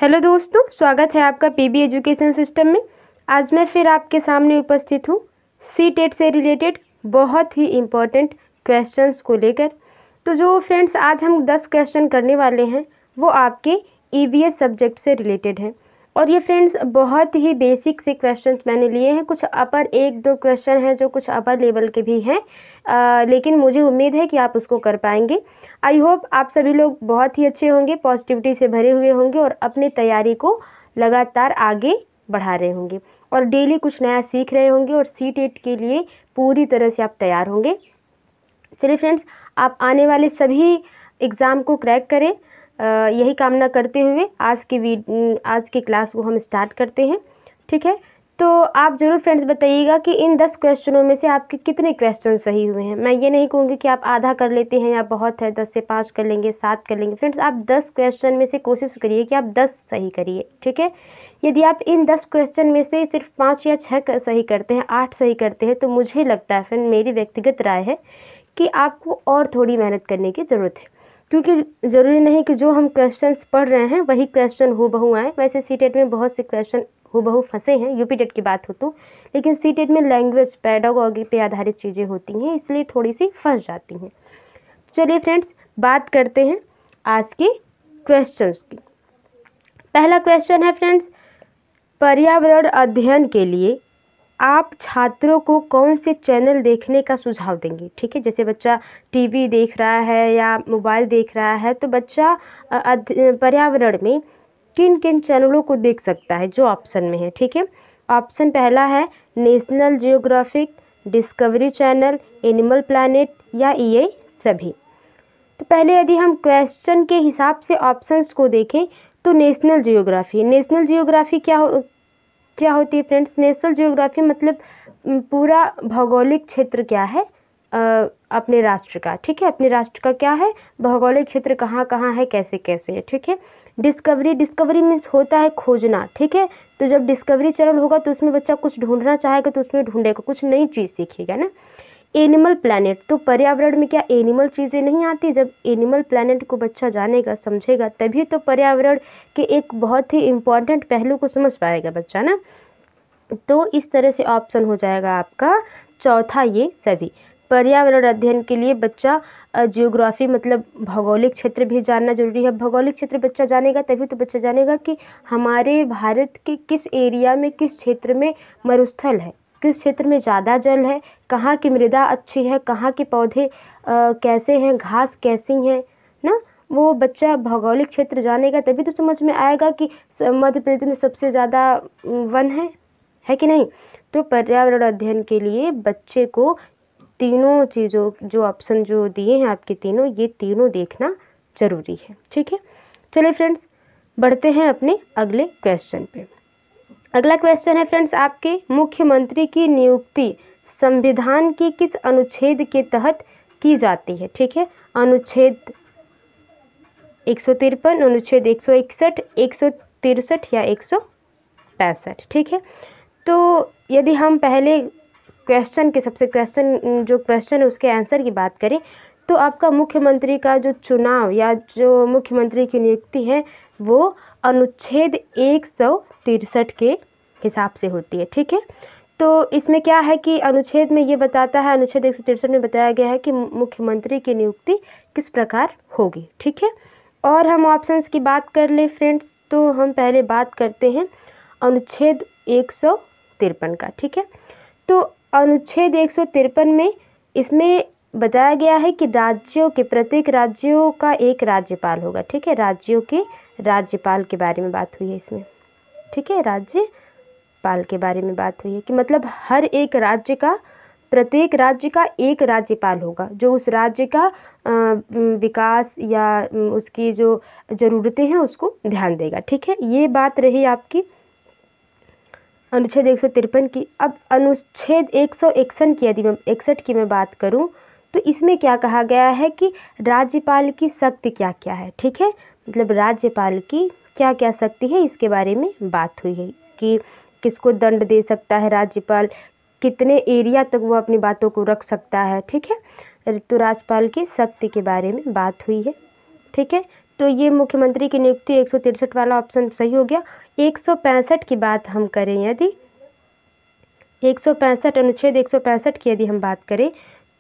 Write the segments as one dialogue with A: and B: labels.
A: Hello दोस्तों, स्वागत है आपका पीबी एजुकेशन सिस्टम में। आज मैं फिर आपके सामने उपस्थित हूँ सीटेट से रिलेटेड बहुत ही इम्पोर्टेंट क्वेश्चंस को लेकर। तो जो फ्रेंड्स आज हम 10 क्वेश्चन करने वाले हैं वो आपके ईवीएस सब्जेक्ट से रिलेटेड हैं। और ये फ्रेंड्स बहुत ही बेसिक से क्वेश्चंस मैंने लिए हैं। कुछ अपर 1-2 क्वेश्चन हैं जो कुछ अपर लेवल के भी हैं, लेकिन मुझे उम्मीद है कि आप उसको कर पाएंगे। आई होप आप सभी लोग बहुत ही अच्छे होंगे, पॉजिटिविटी से भरे हुए होंगे और अपनी तैयारी को लगातार आगे बढ़ा रहे होंगे और डेली कुछ नया सीख रहे होंगे और सीटेट के लिए पूरी तरह से आप तैयार होंगे। चलिए फ्रेंड्स, आप आने वाले सभी एग्ज़ाम को क्रैक करें, यही कामना करते हुए आज की क्लास को हम स्टार्ट करते हैं। ठीक है, तो आप ज़रूर फ्रेंड्स बताइएगा कि इन 10 क्वेश्चनों में से आपके कितने क्वेश्चन सही हुए हैं। मैं ये नहीं कहूँगी कि आप आधा कर लेते हैं या बहुत है 10 से 5 कर लेंगे, 7 कर लेंगे। फ्रेंड्स, आप 10 क्वेश्चन में से कोशिश करिए कि आप 10 सही करिए। ठीक है, यदि आप इन 10 क्वेश्चन में से सिर्फ 5 या 6 सही करते हैं, 8 सही करते हैं, तो मुझे लगता है फ्रेंड, मेरी व्यक्तिगत राय है कि आपको और थोड़ी मेहनत करने की ज़रूरत है। क्योंकि ज़रूरी नहीं कि जो हम क्वेश्चंस पढ़ रहे हैं वही क्वेश्चन हूबहू आए। वैसे सीटेट में बहुत से क्वेश्चन हूबहू फंसे हैं, यूपी टेट की बात हो तो, लेकिन सीटेट में लैंग्वेज पेडागॉजी पे आधारित चीज़ें होती हैं, इसलिए थोड़ी सी फंस जाती हैं। चलिए फ्रेंड्स, बात करते हैं आज के क्वेश्चंस की। पहला क्वेश्चन है फ्रेंड्स, पर्यावरण अध्ययन के लिए आप छात्रों को कौन से चैनल देखने का सुझाव देंगे। ठीक है, जैसे बच्चा टीवी देख रहा है या मोबाइल देख रहा है, तो बच्चा पर्यावरण में किन किन चैनलों को देख सकता है, जो ऑप्शन में है। ठीक है, ऑप्शन पहला है national geographic, discovery channel, animal planet या ये सभी। तो पहले यदि हम क्वेश्चन के हिसाब से ऑप्शंस को देखें तो नेशनल जियोग्राफी क्या होती है फ्रेंड्स। नेशनल जियोग्राफी मतलब पूरा भौगोलिक क्षेत्र क्या है अपने राष्ट्र का। ठीक है, अपने राष्ट्र का क्या है भौगोलिक क्षेत्र, कहाँ कहाँ है, कैसे कैसे है। ठीक है, डिस्कवरी मीन्स होता है खोजना। ठीक है, तो जब डिस्कवरी चैनल होगा तो उसमें बच्चा कुछ ढूंढना चाहेगा तो उसमें ढूंढेगा, कुछ नई चीज़ सीखेगा ना। एनिमल प्लैनेट, तो पर्यावरण में क्या एनिमल चीज़ें नहीं आती। जब एनिमल प्लैनेट को बच्चा जानेगा, समझेगा, तभी तो पर्यावरण के एक बहुत ही इम्पॉर्टेंट पहलू को समझ पाएगा बच्चा ना। तो इस तरह से ऑप्शन हो जाएगा आपका चौथा ये सभी। पर्यावरण अध्ययन के लिए बच्चा जियोग्राफी मतलब भौगोलिक क्षेत्र भी जानना जरूरी है। भौगोलिक क्षेत्र बच्चा जानेगा तभी तो बच्चा जानेगा कि हमारे भारत के किस एरिया में, किस क्षेत्र में मरुस्थल है, किस क्षेत्र में ज़्यादा जल है, कहाँ की मृदा अच्छी है, कहाँ के पौधे कैसे हैं, घास कैसी हैं ना। वो बच्चा भौगोलिक क्षेत्र जानेगा तभी तो समझ में आएगा कि मध्य प्रदेश में सबसे ज़्यादा वन है कि नहीं। तो पर्यावरण अध्ययन के लिए बच्चे को तीनों चीज़ों जो ऑप्शन जो दिए हैं आपके तीनों, ये तीनों देखना जरूरी है। ठीक है, चलिए फ्रेंड्स, बढ़ते हैं अपने अगले क्वेश्चन पे। अगला क्वेश्चन है फ्रेंड्स आपके, मुख्यमंत्री की नियुक्ति संविधान की किस अनुच्छेद के तहत की जाती है। ठीक है, अनुच्छेद 153, अनुच्छेद 161, 163 या 165। ठीक है, तो यदि हम पहले क्वेश्चन है उसके आंसर की बात करें तो आपका मुख्यमंत्री का जो चुनाव या जो मुख्यमंत्री की नियुक्ति है वो अनुच्छेद 163 के हिसाब से होती है। ठीक है, तो इसमें क्या है कि अनुच्छेद में ये बताता है, अनुच्छेद 163 में बताया गया है कि मुख्यमंत्री की नियुक्ति किस प्रकार होगी। ठीक है, और हम ऑप्शंस की बात कर ले फ्रेंड्स, तो हम पहले बात करते हैं अनुच्छेद 153 का। ठीक है, तो अनुच्छेद 153 में इसमें बताया गया है कि प्रत्येक राज्यों का एक राज्यपाल होगा। ठीक है, राज्यों के राज्यपाल के बारे में बात हुई है इसमें। ठीक है, राज्यपाल के बारे में बात हुई है कि मतलब हर एक राज्य का, प्रत्येक राज्य का एक राज्यपाल होगा जो उस राज्य का विकास या उसकी जो ज़रूरतें हैं उसको ध्यान देगा। ठीक है, ये बात रही आपकी अनुच्छेद 153 की। अब अनुच्छेद 161 की यदि मैं 61 की मैं बात करूं तो इसमें क्या कहा गया है कि राज्यपाल की शक्ति क्या क्या है। ठीक है, मतलब राज्यपाल की क्या क्या शक्ति है इसके बारे में बात हुई है कि किसको दंड दे सकता है राज्यपाल, कितने एरिया तक वो अपनी बातों को रख सकता है। ठीक है, तो राज्यपाल की शक्ति के बारे में बात हुई है। ठीक है, तो ये मुख्यमंत्री की नियुक्ति 163 वाला ऑप्शन सही हो गया। 165 की बात हम करें, यदि 165 अनुच्छेद 165 की यदि हम बात करें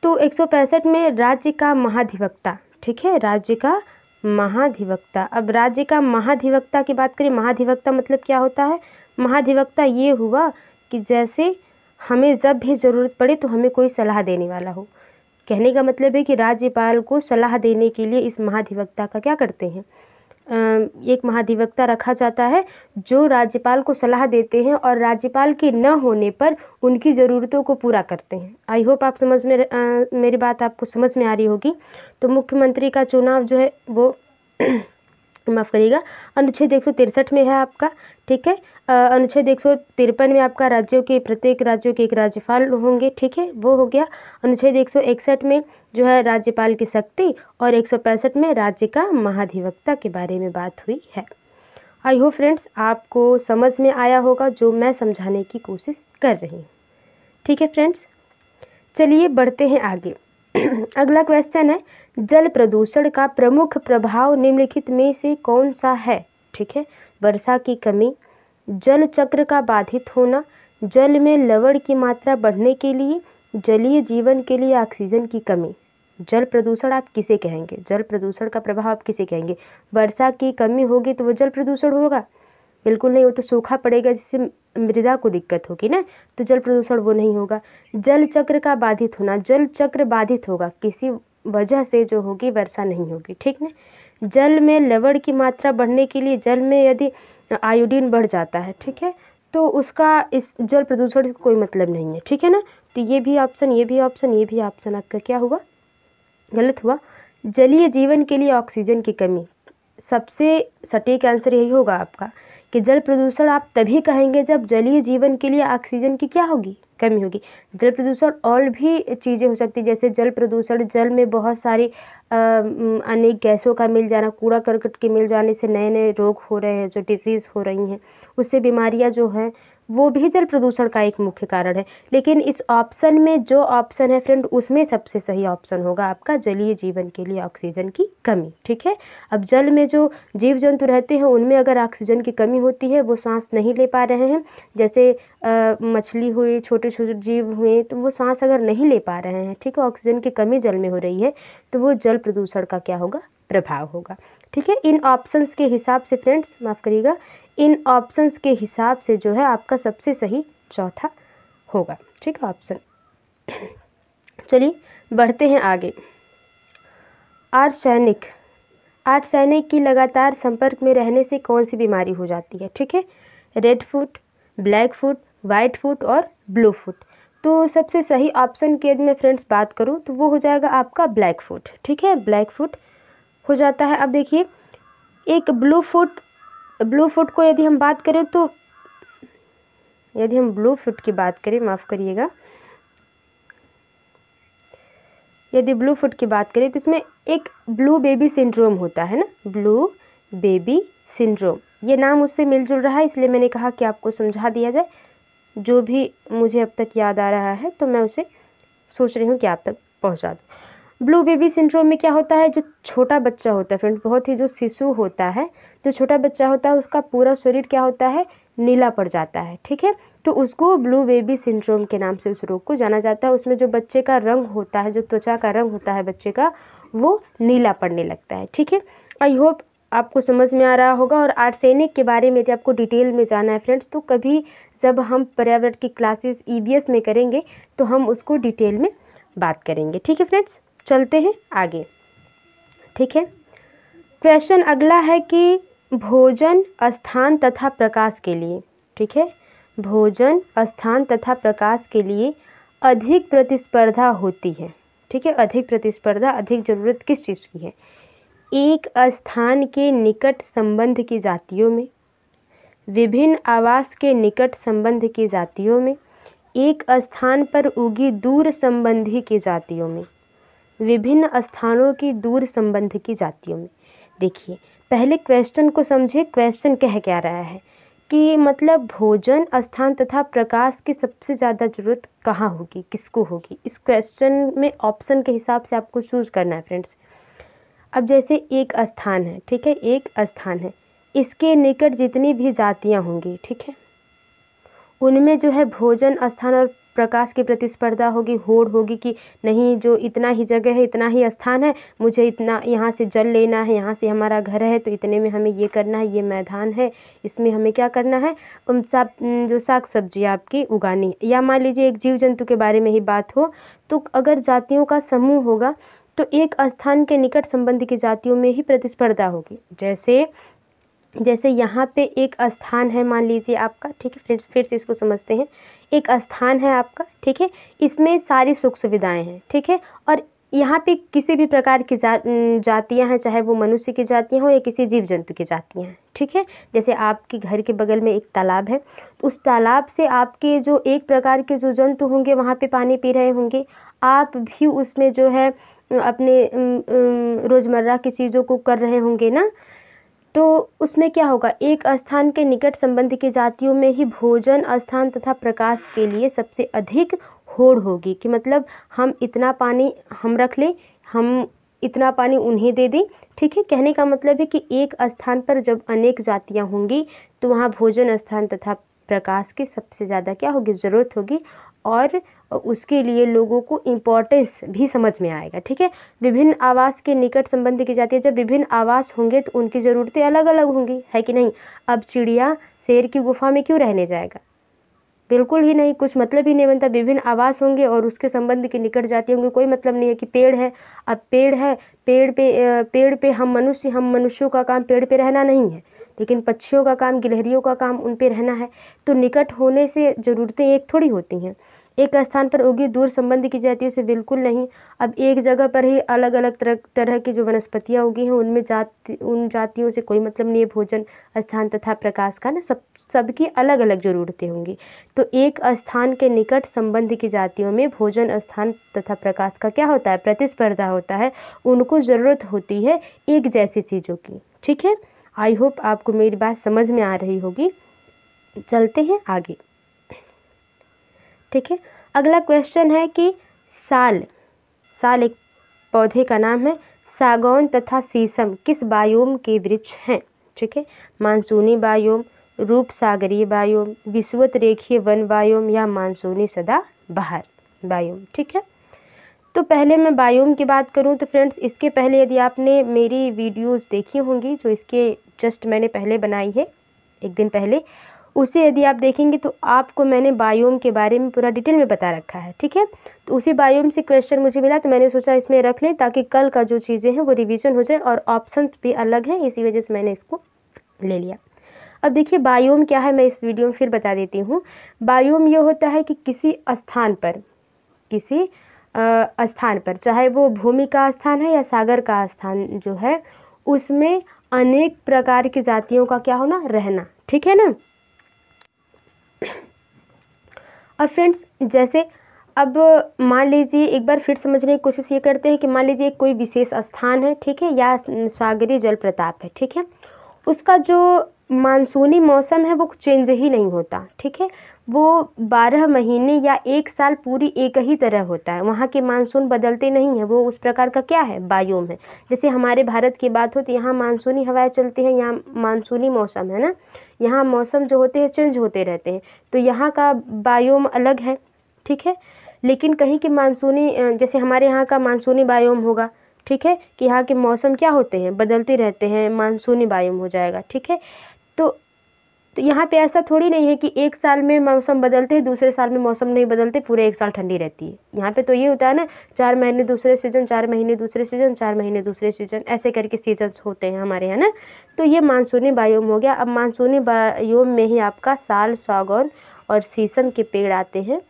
A: तो 165 में राज्य का महाधिवक्ता, ठीक है, राज्य का महाधिवक्ता। अब राज्य का महाधिवक्ता की बात करें, महाधिवक्ता मतलब क्या होता है? महाधिवक्ता ये हुआ कि जैसे हमें जब भी ज़रूरत पड़े तो हमें कोई सलाह देने वाला हो। कहने का मतलब है कि राज्यपाल को सलाह देने के लिए इस महाधिवक्ता का क्या करते हैं, एक महाधिवक्ता रखा जाता है जो राज्यपाल को सलाह देते हैं और राज्यपाल के न होने पर उनकी ज़रूरतों को पूरा करते हैं। आई होप आप समझ में मेरी बात आपको समझ में आ रही होगी। तो मुख्यमंत्री का चुनाव जो है वो माफ़ करिएगा अनुच्छेद 163 में है आपका, ठीक है। अनुच्छेद 153 में आपका राज्यों के प्रत्येक राज्यों के एक राज्यपाल होंगे, ठीक है, वो हो गया। अनुच्छेद 161 में जो है राज्यपाल की शक्ति और 165 में राज्य का महाधिवक्ता के बारे में बात हुई है। आई होप फ्रेंड्स आपको समझ में आया होगा जो मैं समझाने की कोशिश कर रही हूँ, ठीक है फ्रेंड्स। चलिए बढ़ते हैं आगे। अगला क्वेश्चन है, जल प्रदूषण का प्रमुख प्रभाव निम्नलिखित में से कौन सा है? ठीक है, वर्षा की कमी, जल चक्र का बाधित होना, जल में लवण की मात्रा बढ़ने के लिए, जलीय जीवन के लिए ऑक्सीजन की कमी। जल प्रदूषण आप किसे कहेंगे? जल प्रदूषण का प्रभाव आप किसे कहेंगे? वर्षा की कमी होगी तो वो जल प्रदूषण होगा? बिल्कुल नहीं, वो तो सूखा पड़ेगा जिससे मृदा को दिक्कत होगी ना, तो जल प्रदूषण वो नहीं होगा। जल चक्र का बाधित होना, जल चक्र बाधित होगा किसी वजह से जो होगी वर्षा नहीं होगी, ठीक ना। जल में लवण की मात्रा बढ़ने के लिए, जल में यदि आयोडीन बढ़ जाता है, ठीक है, तो उसका इस जल प्रदूषण से कोई मतलब नहीं है, ठीक है ना। तो ये भी ऑप्शन, ये भी ऑप्शन, ये भी ऑप्शन आपका क्या हुआ? गलत हुआ। जलीय जीवन के लिए ऑक्सीजन की कमी, सबसे सटीक आंसर यही होगा आपका कि जल प्रदूषण आप तभी कहेंगे जब जलीय जीवन के लिए ऑक्सीजन की क्या होगी? कमी होगी। जल प्रदूषण और भी चीज़ें हो सकती, जैसे जल प्रदूषण, जल में बहुत सारी अनेक गैसों का मिल जाना, कूड़ा करकट के मिल जाने से नए नए रोग हो रहे हैं, जो डिजीज़ हो रही हैं, उससे बीमारियां जो हैं वो भी जल प्रदूषण का एक मुख्य कारण है। लेकिन इस ऑप्शन में जो ऑप्शन है फ्रेंड, उसमें सबसे सही ऑप्शन होगा आपका जलीय जीवन के लिए ऑक्सीजन की कमी, ठीक है। अब जल में जो जीव जंतु रहते हैं उनमें अगर ऑक्सीजन की कमी होती है, वो सांस नहीं ले पा रहे हैं, जैसे मछली हुई, छोटे छोटे जीव हुए, तो वो सांस अगर नहीं ले पा रहे हैं, ठीक है, ऑक्सीजन की कमी जल में हो रही है, तो वो जल प्रदूषण का क्या होगा? प्रभाव होगा, ठीक है। इन ऑप्शंस के हिसाब से फ्रेंड्स, माफ़ करिएगा, इन ऑप्शंस के हिसाब से जो है आपका सबसे सही चौथा होगा, ठीक है, ऑप्शन। चलिए बढ़ते हैं आगे। आर्सेनिक, आर्सेनिक की लगातार संपर्क में रहने से कौन सी बीमारी हो जाती है? ठीक है, red foot, black foot, white foot और ब्लू फुट। तो सबसे सही ऑप्शन की यदि मैं फ्रेंड्स बात करूं तो वो हो जाएगा आपका ब्लैक फुट, ठीक है, ब्लैक फुट हो जाता है। अब देखिए, एक ब्लू फुट को यदि हम बात करें तो, यदि हम ब्लू फुट की बात करें, माफ़ करिएगा, यदि ब्लू फुट की बात करें तो इसमें एक ब्लू बेबी सिंड्रोम होता है ना, ब्लू बेबी सिंड्रोम, ये नाम उससे मिलजुल रहा है, इसलिए मैंने कहा कि आपको समझा दिया जाए। जो भी मुझे अब तक याद आ रहा है तो मैं उसे सोच रही हूँ कि आप तक पहुँचा दूँ। ब्लू बेबी सिंड्रोम में क्या होता है, जो छोटा बच्चा होता है फ्रेंड्स, बहुत ही जो शिशु होता है, जो छोटा बच्चा होता है, उसका पूरा शरीर क्या होता है? नीला पड़ जाता है, ठीक है, तो उसको ब्लू बेबी सिंड्रोम के नाम से उस रोग को जाना जाता है। उसमें जो बच्चे का रंग होता है, जो त्वचा का रंग होता है बच्चे का, वो नीला पड़ने लगता है, ठीक है। आई होप आपको समझ में आ रहा होगा। और आर्सेनिक के बारे में यदि आपको डिटेल में जाना है फ्रेंड्स, तो कभी जब हम पर्यावरण की क्लासेस EVS में करेंगे तो हम उसको डिटेल में बात करेंगे, ठीक है फ्रेंड्स। चलते हैं आगे, ठीक है। क्वेश्चन अगला है कि भोजन, स्थान तथा प्रकाश के लिए, ठीक है, भोजन, स्थान तथा प्रकाश के लिए अधिक प्रतिस्पर्धा होती है, ठीक है, अधिक प्रतिस्पर्धा, अधिक ज़रूरत किस चीज़ की है? एक स्थान के निकट संबंध की जातियों में, विभिन्न आवास के निकट संबंध की जातियों में, एक स्थान पर उगी दूर संबंधी की जातियों में, विभिन्न स्थानों की दूर संबंध की जातियों में। देखिए पहले क्वेश्चन को समझे, क्वेश्चन कह क्या रहा है कि मतलब भोजन, स्थान तथा प्रकाश की सबसे ज़्यादा ज़रूरत कहाँ होगी, किसको होगी? इस क्वेश्चन में ऑप्शन के हिसाब से आपको चूज़ करना है फ्रेंड्स। अब जैसे एक स्थान है, ठीक है, एक स्थान है, इसके निकट जितनी भी जातियाँ होंगी, ठीक है, उनमें जो है भोजन, स्थान और प्रकाश की प्रतिस्पर्धा होगी, होड़ होगी कि नहीं, जो इतना ही जगह है, इतना ही स्थान है, मुझे इतना यहाँ से जल लेना है, यहाँ से हमारा घर है तो इतने में हमें ये करना है, ये मैदान है, इसमें हमें क्या करना है, उन सब जो साग सब्जी आपकी उगानी है। या मान लीजिए एक जीव जंतु के बारे में ही बात हो, तो अगर जातियों का समूह होगा तो एक स्थान के निकट संबंध की जातियों में ही प्रतिस्पर्धा होगी। जैसे यहाँ पे एक स्थान है, मान लीजिए आपका, ठीक है फ्रेंड्स, फिर से इसको समझते हैं। एक स्थान है आपका, ठीक है, इसमें सारी सुख सुविधाएं हैं, ठीक है, और यहाँ पे किसी भी प्रकार की जातियाँ हैं, चाहे वो मनुष्य की जातियाँ हो या किसी जीव जंतु की जातियाँ हैं, ठीक है। जैसे आपके घर के बगल में एक तालाब है, तो उस तालाब से आपके जो एक प्रकार के जो जंतु होंगे वहाँ पे पानी पी रहे होंगे, आप भी उसमें जो है अपने रोज़मर्रा की चीज़ों को कर रहे होंगे ना, तो उसमें क्या होगा, एक स्थान के निकट संबंध की जातियों में ही भोजन, स्थान तथा प्रकाश के लिए सबसे अधिक होड़ होगी कि मतलब हम इतना पानी हम रख लें, हम इतना पानी उन्हें दे दें, ठीक है। कहने का मतलब है कि एक स्थान पर जब अनेक जातियां होंगी तो वहाँ भोजन, स्थान तथा प्रकाश की सबसे ज़्यादा क्या होगी, ज़रूरत होगी, और उसके लिए लोगों को इम्पोर्टेंस भी समझ में आएगा, ठीक है। विभिन्न आवास के निकट संबंध की जाती है, जब विभिन्न आवास होंगे तो उनकी ज़रूरतें अलग अलग होंगी, है कि नहीं। अब चिड़िया शेर की गुफा में क्यों रहने जाएगा, बिल्कुल ही नहीं, कुछ मतलब ही नहीं बनता। विभिन्न आवास होंगे और उसके संबंध के निकट जाती होंगे, कोई मतलब नहीं है कि पेड़ है, अब पेड़ है, पेड़ पे हम मनुष्यों का काम पेड़ पे रहना नहीं है, लेकिन पक्षियों का काम, गिलहरियों का काम उन पे रहना है। तो निकट होने से ज़रूरतें एक थोड़ी होती हैं। एक स्थान पर उगी दूर संबंध की जातियों से बिल्कुल नहीं। अब एक जगह पर ही अलग अलग तरह की जो वनस्पतियाँ उगी हैं उन जातियों से कोई मतलब नहीं है भोजन, स्थान तथा प्रकाश का ना, सबकी अलग अलग ज़रूरतें होंगी। तो एक स्थान के निकट संबंध की जातियों में भोजन, स्थान तथा प्रकाश का क्या होता है, प्रतिस्पर्धा होता है, उनको ज़रूरत होती है एक जैसी चीज़ों की, ठीक है। आई होप आपको मेरी बात समझ में आ रही होगी। चलते हैं आगे, ठीक है। अगला क्वेश्चन है कि साल एक पौधे का नाम है, सागौन तथा शीशम किस बायोम के वृक्ष हैं, ठीक है। मानसूनी बायोम, रूप सागरीय बायोम, विषुवत रेखीय वन बायोम या मानसूनी सदाबहार बायोम, ठीक है। तो पहले मैं बायोम की बात करूं तो फ्रेंड्स, इसके पहले यदि आपने मेरी वीडियोस देखी होंगी जो इसके जस्ट मैंने पहले बनाई है एक दिन पहले, उसे यदि आप देखेंगे तो आपको मैंने बायोम के बारे में पूरा डिटेल में बता रखा है, ठीक है। तो उसी बायोम से क्वेश्चन मुझे मिला तो मैंने सोचा इसमें रख लें ताकि कल का जो चीज़ें हैं वो रिवीजन हो जाए, और ऑप्शन भी अलग हैं, इसी वजह से मैंने इसको ले लिया। अब देखिए बायोम क्या है, मैं इस वीडियो में फिर बता देती हूँ। बायोम ये होता है कि किसी स्थान पर चाहे वो भूमि का स्थान है या सागर का स्थान जो है, उसमें अनेक प्रकार की जातियों का क्या होना, रहना, ठीक है ना। अब फ्रेंड्स जैसे अब मान लीजिए एक बार फिर समझने की कोशिश ये करते हैं कि मान लीजिए कोई विशेष स्थान है, ठीक है, या सागरीय जल प्रताप है, ठीक है, उसका जो मानसूनी मौसम है वो चेंज ही नहीं होता, ठीक है, वो 12 महीने या एक साल पूरी एक ही तरह होता है, वहाँ के मानसून बदलते नहीं हैं, वो उस प्रकार का क्या है, बायोम है। जैसे हमारे भारत की बात हो तो यहाँ मानसूनी हवाएं चलती हैं, यहाँ मानसूनी मौसम है ना, यहाँ मौसम जो होते हैं चेंज होते रहते हैं, तो यहाँ का बायोम अलग है, ठीक है। लेकिन कहीं की मानसूनी, जैसे हमारे यहाँ का मानसूनी बायोम होगा, ठीक है, कि यहाँ के मौसम क्या होते हैं, बदलते रहते हैं, मानसूनी बायोम हो जाएगा, ठीक है। तो यहाँ पे ऐसा थोड़ी नहीं है कि एक साल में मौसम बदलते हैं, दूसरे साल में मौसम नहीं बदलते, पूरे एक साल ठंडी रहती है। यहाँ पे तो ये होता है ना, 4 महीने दूसरे सीजन, 4 महीने दूसरे सीजन, 4 महीने दूसरे सीजन, ऐसे करके सीजन्स होते हैं हमारे यहाँ ना। तो ये मानसूनी बायोम हो गया। अब मानसूनी बायोम में ही आपका साल, सागौन और शीशम के पेड़ आते हैं,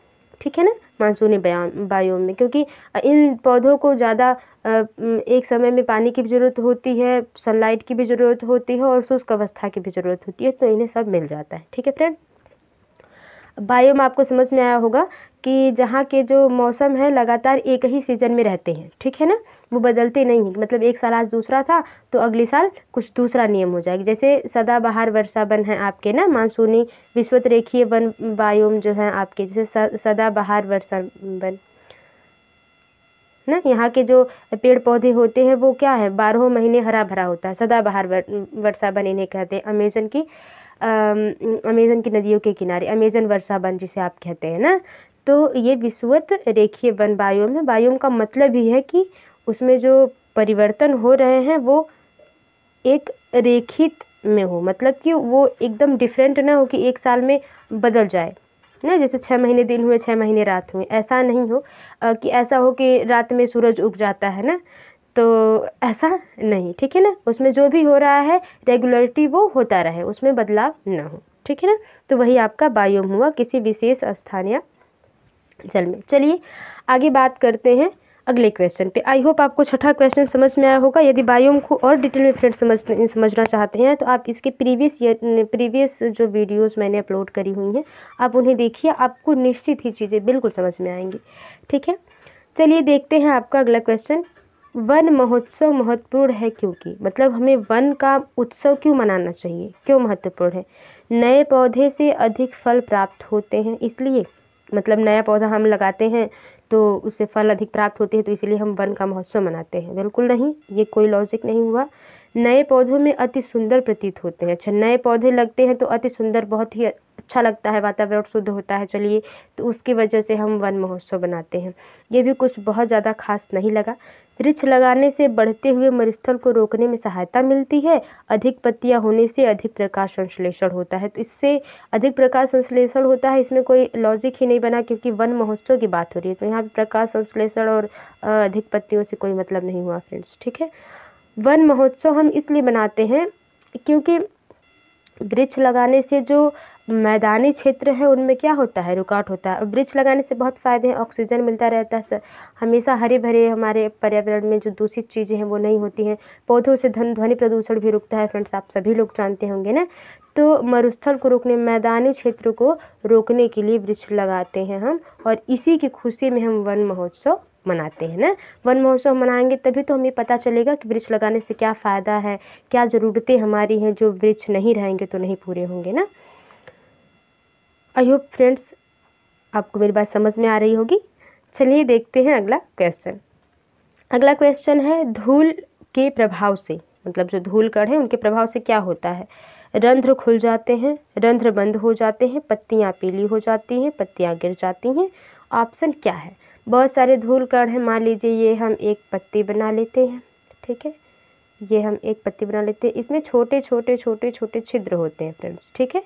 A: ठीक है ना, मानसूनी बायोम में, क्योंकि इन पौधों को ज़्यादा एक समय में पानी की भी ज़रूरत होती है, सनलाइट की भी ज़रूरत होती है और शुष्क अवस्था की भी ज़रूरत होती है, तो इन्हें सब मिल जाता है, ठीक है फ्रेंड। बायोम आपको समझ में आया होगा कि जहाँ के जो मौसम है लगातार एक ही सीज़न में रहते हैं, ठीक है ना, वो बदलते नहीं हैं, मतलब एक साल आज दूसरा था तो अगले साल कुछ दूसरा नियम हो जाएगा। जैसे सदाबहार वर्षा वन है आपके ना, मानसूनी विषुवत रेखीय वन बायोम जो है आपके, जैसे सदाबहार वर्षा वन, ना। यहाँ के जो पेड़ पौधे होते हैं वो क्या है, 12 महीने हरा भरा होता है, सदाबहार वर्षा वन इन्हें कहते हैं। अमेजन की नदियों के किनारे अमेजन वर्षा वन जिसे आप कहते हैं ना। तो ये विषुवत रेखीय वन बायोम है। बायोम का मतलब ही है कि उसमें जो परिवर्तन हो रहे हैं वो एक रेखित में हो, मतलब कि वो एकदम डिफरेंट ना हो कि एक साल में बदल जाए ना, जैसे 6 महीने दिन हुए 6 महीने रात हुए, ऐसा नहीं हो कि ऐसा हो कि रात में सूरज उग जाता है ना, तो ऐसा नहीं, ठीक है ना। उसमें जो भी हो रहा है रेगुलरिटी वो होता रहे, उसमें बदलाव ना हो, ठीक है ना। तो वही आपका बायोम हुआ, किसी विशेष स्थान या जल में। चलिए आगे बात करते हैं अगले क्वेश्चन पे। आई होप आपको छठा क्वेश्चन समझ में आया होगा। यदि बायोम को और डिटेल में फ्रेंड्स समझना चाहते हैं तो आप इसके प्रीवियस जो वीडियोस मैंने अपलोड करी हुई हैं आप उन्हें देखिए, आपको निश्चित ही चीज़ें बिल्कुल समझ में आएंगी, ठीक है। चलिए देखते हैं आपका अगला क्वेश्चन। वन महोत्सव महत्वपूर्ण है क्योंकि, मतलब हमें वन का उत्सव क्यों मनाना चाहिए, क्यों महत्वपूर्ण है। नए पौधे से अधिक फल प्राप्त होते हैं इसलिए, मतलब नया पौधा हम लगाते हैं तो उससे फल अधिक प्राप्त होते हैं तो इसलिए हम वन का महोत्सव मनाते हैं, बिल्कुल नहीं, ये कोई लॉजिक नहीं हुआ। नए पौधों में अति सुंदर प्रतीत होते हैं। अच्छा, नए पौधे लगते हैं तो अति सुंदर, बहुत ही अच्छा लगता है, वातावरण शुद्ध होता है, चलिए तो उसकी वजह से हम वन महोत्सव बनाते हैं। ये भी कुछ बहुत ज़्यादा खास नहीं लगा। वृक्ष लगाने से बढ़ते हुए मरुस्थल को रोकने में सहायता मिलती है। अधिक पत्तियां होने से अधिक प्रकाश संश्लेषण होता है, तो इससे अधिक प्रकाश संश्लेषण होता है, इसमें कोई लॉजिक ही नहीं बना क्योंकि वन महोत्सव की बात हो रही है, तो यहाँ पे प्रकाश संश्लेषण और अधिक पत्तियों से कोई मतलब नहीं हुआ फ्रेंड्स, ठीक है। वन महोत्सव हम इसलिए बनाते हैं क्योंकि वृक्ष लगाने से जो मैदानी क्षेत्र है उनमें क्या होता है, रुकावट होता है। वृक्ष लगाने से बहुत फ़ायदे हैं, ऑक्सीजन मिलता रहता है, हमेशा हरे भरे हमारे पर्यावरण में जो दूषित चीज़ें हैं वो नहीं होती हैं। पौधों से ध्वनि प्रदूषण भी रुकता है फ्रेंड्स, आप सभी लोग जानते होंगे ना। तो मरुस्थल को रोकने, मैदानी क्षेत्र को रोकने के लिए वृक्ष लगाते हैं हम, और इसी की खुशी में हम वन महोत्सव मनाते हैं ना। वन महोत्सव मनाएंगे तभी तो हमें पता चलेगा कि वृक्ष लगाने से क्या फ़ायदा है, क्या ज़रूरतें हमारी हैं जो वृक्ष नहीं रहेंगे तो नहीं पूरे होंगे ना। आई होप फ्रेंड्स आपको मेरी बात समझ में आ रही होगी। चलिए देखते हैं अगला क्वेश्चन। अगला क्वेश्चन है धूल के प्रभाव से, मतलब जो धूल कण है उनके प्रभाव से क्या होता है। रंध्र खुल जाते हैं, रंध्र बंद हो जाते हैं, पत्तियां पीली हो जाती हैं, पत्तियां गिर जाती हैं। ऑप्शन क्या है। बहुत सारे धूल कण हैं, मान लीजिए ये हम एक पत्ती बना लेते हैं, ठीक है, ये हम एक पत्ती बना लेते हैं, इसमें छोटे छोटे छोटे छोटे छिद्र होते हैं फ्रेंड्स, ठीक है,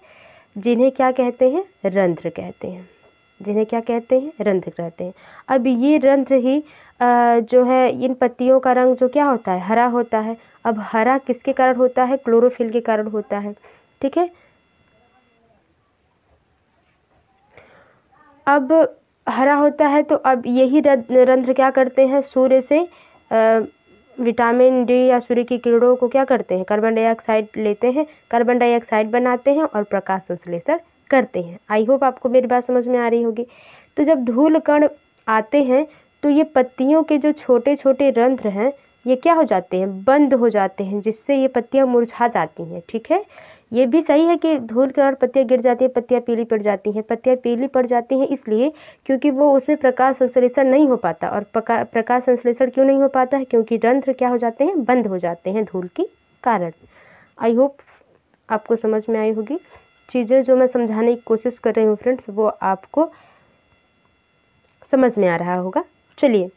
A: जिन्हें क्या कहते हैं, रंध्र कहते हैं, जिन्हें क्या कहते हैं, रंध्र कहते हैं। अब ये रंध्र ही जो है इन पत्तियों का रंग जो क्या होता है, हरा होता है। अब हरा किसके कारण होता है, क्लोरोफिल के कारण होता है, ठीक है। अब हरा होता है तो अब यही रंध्र क्या करते हैं, सूर्य से विटामिन डी या सूर्य की किरणों को क्या करते हैं, कार्बन डाइऑक्साइड लेते हैं, कार्बन डाइऑक्साइड बनाते हैं और प्रकाश संश्लेषण करते हैं। आई होप आपको मेरी बात समझ में आ रही होगी। तो जब धूल कण आते हैं तो ये पत्तियों के जो छोटे छोटे रंध्र हैं ये क्या हो जाते हैं, बंद हो जाते हैं, जिससे ये पत्तियां मुरझा जाती हैं, ठीक है। ये भी सही है कि धूल के कारण पत्तियां गिर जाती हैं, पत्तियां पीली पड़ जाती हैं। पत्तियां पीली पड़ जाती हैं इसलिए क्योंकि वो उसमें प्रकाश संश्लेषण नहीं हो पाता। और प्रकाश संश्लेषण क्यों नहीं हो पाता है, क्योंकि रंध्र क्या हो जाते हैं, बंद हो जाते हैं धूल के कारण। आई होप आपको समझ में आई होगी। चीज़ें जो मैं समझाने की कोशिश कर रही हूँ फ्रेंड्स वो आपको समझ में आ रहा होगा। चलिए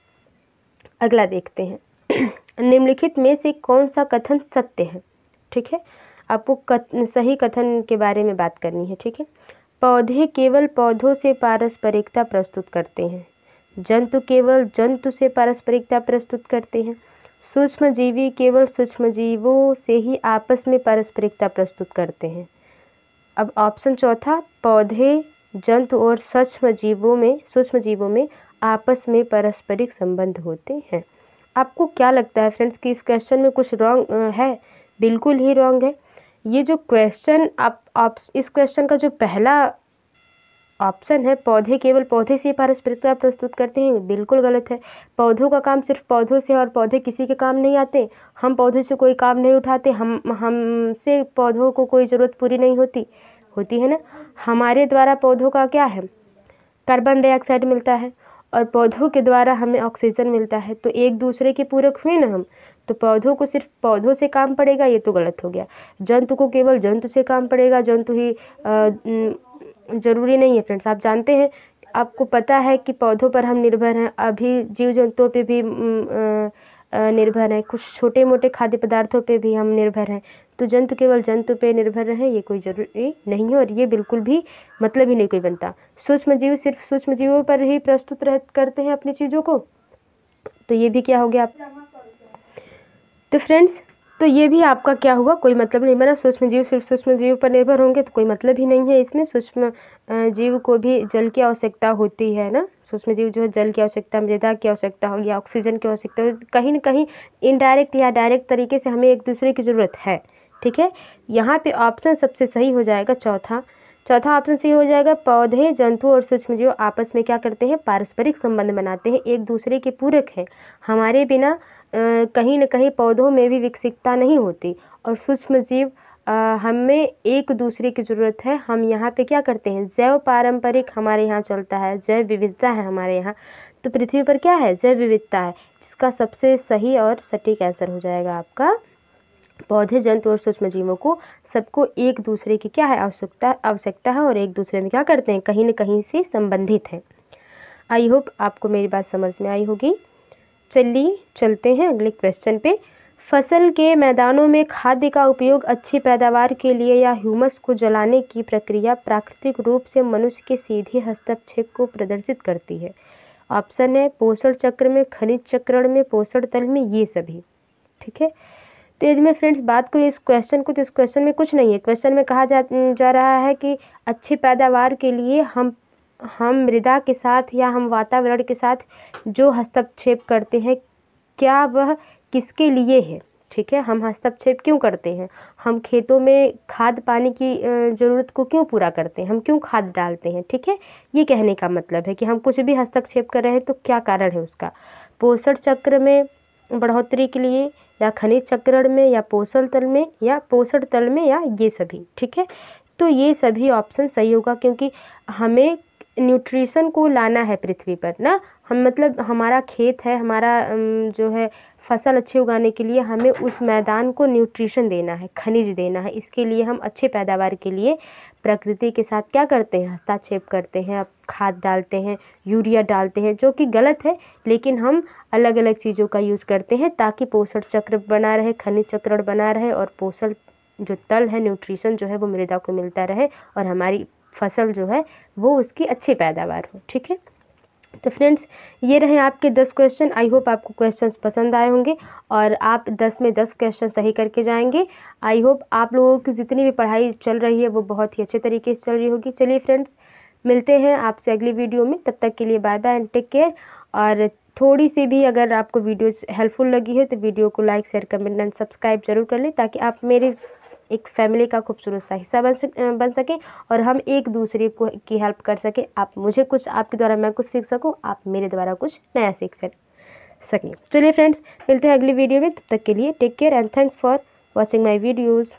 A: अगला देखते हैं। निम्नलिखित में से कौन सा कथन सत्य है, ठीक है। आपको सही कथन के बारे में बात करनी है, ठीक है। पौधे केवल पौधों से पारस्परिकता प्रस्तुत करते हैं, जंतु केवल जंतु से पारस्परिकता प्रस्तुत करते हैं, सूक्ष्म जीवी केवल सूक्ष्म जीवों से ही आपस में पारस्परिकता प्रस्तुत करते हैं। अब ऑप्शन चौथा, पौधे जंतु और सूक्ष्म जीवों में आपस में पारस्परिक संबंध होते हैं। आपको क्या लगता है फ्रेंड्स कि इस क्वेश्चन में कुछ रॉन्ग है? बिल्कुल ही रॉन्ग है। ये जो क्वेश्चन आप इस क्वेश्चन का जो पहला ऑप्शन है, पौधे केवल पौधे से पारस्परिकता प्रस्तुत करते हैं, बिल्कुल गलत है। पौधों का काम सिर्फ पौधों से, और पौधे किसी के काम नहीं आते। हम पौधों से कोई काम नहीं उठाते, हमसे पौधों को कोई ज़रूरत पूरी नहीं होती है ना। हमारे द्वारा पौधों का क्या है, कार्बन डाइऑक्साइड मिलता है, और पौधों के द्वारा हमें ऑक्सीजन मिलता है, तो एक दूसरे के पूरक हुए ना हम। तो पौधों को सिर्फ पौधों से काम पड़ेगा, ये तो गलत हो गया। जंतु को केवल जंतु से काम पड़ेगा, जंतु ही ज़रूरी नहीं है फ्रेंड्स। आप जानते हैं, आपको पता है कि पौधों पर हम निर्भर हैं, अभी जीव जंतुओं पे भी निर्भर हैं, कुछ छोटे मोटे खाद्य पदार्थों पे भी हम निर्भर हैं। तो जंतु केवल जंतु पे निर्भर रहे, ये कोई ज़रूरी नहीं है, और ये बिल्कुल भी मतलब ही नहीं कोई बनता। सूक्ष्म जीव सिर्फ सूक्ष्म जीवों पर ही प्रस्तुत करते हैं अपनी चीज़ों को, तो ये भी क्या हो गया तो फ्रेंड्स, तो ये भी आपका क्या हुआ, कोई मतलब नहीं बना। सूक्ष्म जीव सिर्फ सूक्ष्म जीव पर निर्भर होंगे तो कोई मतलब ही नहीं है इसमें। सूक्ष्म जीव को भी जल की आवश्यकता होती है ना। सूक्ष्म जीव जो है जल की आवश्यकता, मृदा की आवश्यकता होगी, ऑक्सीजन की आवश्यकता होगी, कहीं ना कहीं इनडायरेक्ट या डायरेक्ट तरीके से हमें एक दूसरे की ज़रूरत है। ठीक है, यहाँ पे ऑप्शन सबसे सही हो जाएगा चौथा ऑप्शन सही हो जाएगा। पौधे, जंतु और सूक्ष्म जीव आपस में क्या करते हैं, पारस्परिक संबंध बनाते हैं, एक दूसरे के पूरक हैं। हमारे बिना कहीं न कहीं पौधों में भी विकसितता नहीं होती, और सूक्ष्म जीव हमें एक दूसरे की ज़रूरत है। हम यहाँ पे क्या करते हैं, जैव पारंपरिक हमारे यहाँ चलता है, जैव विविधता है हमारे यहाँ। तो पृथ्वी पर क्या है, जैव विविधता है, जिसका सबसे सही और सटीक आंसर हो जाएगा आपका पौधे, जंतु और सूक्ष्म जीवों को सबको एक दूसरे की क्या है, आवश्यकता है, और एक दूसरे में क्या करते हैं, कहीं न कहीं से संबंधित हैं। आई होप आपको मेरी बात समझ में आई होगी। चलिए चलते हैं अगले क्वेश्चन पे। फसल के मैदानों में खाद्य का उपयोग अच्छी पैदावार के लिए या ह्यूमस को जलाने की प्रक्रिया प्राकृतिक रूप से मनुष्य के सीधे हस्तक्षेप को प्रदर्शित करती है। ऑप्शन है पोषण चक्र में, खनिज चक्रण में, पोषण तल में, ये सभी। ठीक है, तो यदि मैं फ्रेंड्स बात करूँ इस क्वेश्चन को, तो इस क्वेश्चन में कुछ नहीं है। क्वेश्चन में कहा जा रहा है कि अच्छी पैदावार के लिए हम मृदा के साथ या हम वातावरण के साथ जो हस्तक्षेप करते हैं, क्या वह किसके लिए है। ठीक है, हम हस्तक्षेप क्यों करते हैं, हम खेतों में खाद पानी की ज़रूरत को क्यों पूरा करते हैं, हम क्यों खाद डालते हैं। ठीक है, ये कहने का मतलब है कि हम कुछ भी हस्तक्षेप कर रहे हैं तो क्या कारण है उसका। पोषण चक्र में बढ़ोतरी के लिए, या खनिज चक्रण में, या पोषण तल में, या ये सभी। ठीक है, तो ये सभी ऑप्शन सही होगा, क्योंकि हमें न्यूट्रिशन को लाना है पृथ्वी पर ना। हम मतलब हमारा खेत है, हमारा जो है फसल अच्छी उगाने के लिए हमें उस मैदान को न्यूट्रिशन देना है, खनिज देना है। इसके लिए हम अच्छे पैदावार के लिए प्रकृति के साथ क्या करते हैं, हस्तक्षेप करते हैं, अब खाद डालते हैं, यूरिया डालते हैं, जो कि गलत है, लेकिन हम अलग अलग चीज़ों का यूज़ करते हैं ताकि पोषण चक्र बना रहे, खनिज चक्रण बना रहे, और पोषण जो तल है, न्यूट्रिशन जो है वो मृदा को मिलता रहे, और हमारी फसल जो है वो उसकी अच्छी पैदावार हो। ठीक है, तो फ्रेंड्स ये रहे आपके 10 क्वेश्चन। आई होप आपको क्वेश्चंस पसंद आए होंगे और आप 10 में 10 क्वेश्चन सही करके जाएंगे। आई होप आप लोगों की जितनी भी पढ़ाई चल रही है वो बहुत ही अच्छे तरीके से चल रही होगी। चलिए फ्रेंड्स, मिलते हैं आपसे अगली वीडियो में, तब तक के लिए bye bye and take care. और थोड़ी सी भी अगर आपको वीडियो हेल्पफुल लगी है तो वीडियो को like, share, comment and subscribe जरूर कर लें, ताकि आप मेरे एक फैमिली का खूबसूरत सा हिस्सा बन सके, और हम एक दूसरे को की हेल्प कर सके। आप मुझे कुछ, आपके द्वारा मैं कुछ सीख सकूं, आप मेरे द्वारा कुछ नया सीख सकें। चलिए फ्रेंड्स, मिलते हैं अगली वीडियो में, तब तक के लिए take care and thanks for watching my videos.